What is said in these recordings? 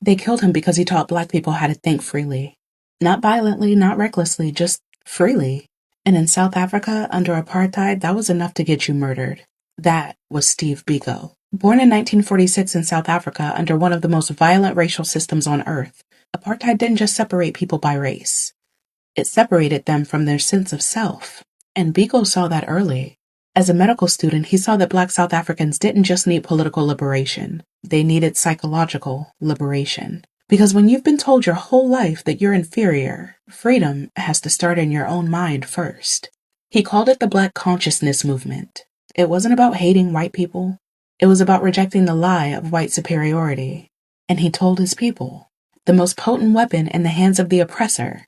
They killed him because he taught black people how to think freely. Not violently, not recklessly, just freely. And in South Africa, under apartheid, that was enough to get you murdered. That was Steve Biko. Born in 1946 in South Africa under one of the most violent racial systems on earth, apartheid didn't just separate people by race. It separated them from their sense of self. And Biko saw that early. As a medical student, he saw that Black South Africans didn't just need political liberation. They needed psychological liberation. Because when you've been told your whole life that you're inferior, freedom has to start in your own mind first. He called it the Black Consciousness Movement. It wasn't about hating white people. It was about rejecting the lie of white superiority. And he told his people, the most potent weapon in the hands of the oppressor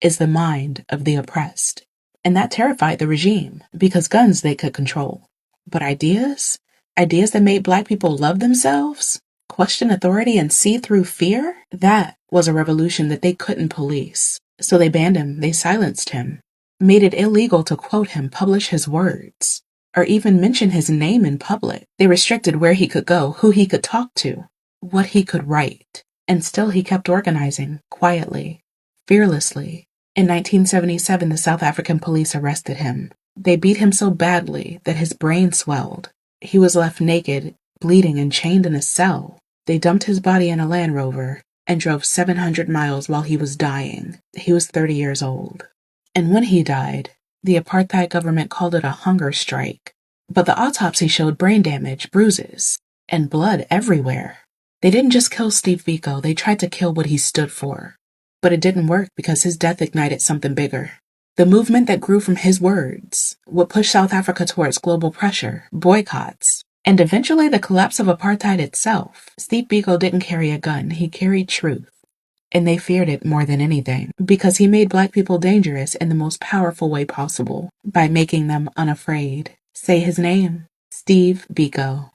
is the mind of the oppressed. And that terrified the regime, because guns they could control. But ideas that made black people love themselves, question authority, and see through fear, that was a revolution that they couldn't police. So they banned him, they silenced him, made it illegal to quote him, publish his words, or even mention his name in public. They restricted where he could go, who he could talk to, what he could write. And still he kept organizing, quietly, fearlessly. In 1977, the South African police arrested him. They beat him so badly that his brain swelled. He was left naked, bleeding, and chained in a cell. They dumped his body in a Land Rover and drove 700 miles while he was dying. He was 30 years old. And when he died, the apartheid government called it a hunger strike. But the autopsy showed brain damage, bruises, and blood everywhere. They didn't just kill Steve Biko, they tried to kill what he stood for. But it didn't work because his death ignited something bigger. The movement that grew from his words would push South Africa towards global pressure, boycotts, and eventually the collapse of apartheid itself. Steve Biko didn't carry a gun, he carried truth. And they feared it more than anything, because he made black people dangerous in the most powerful way possible, by making them unafraid. Say his name, Steve Biko.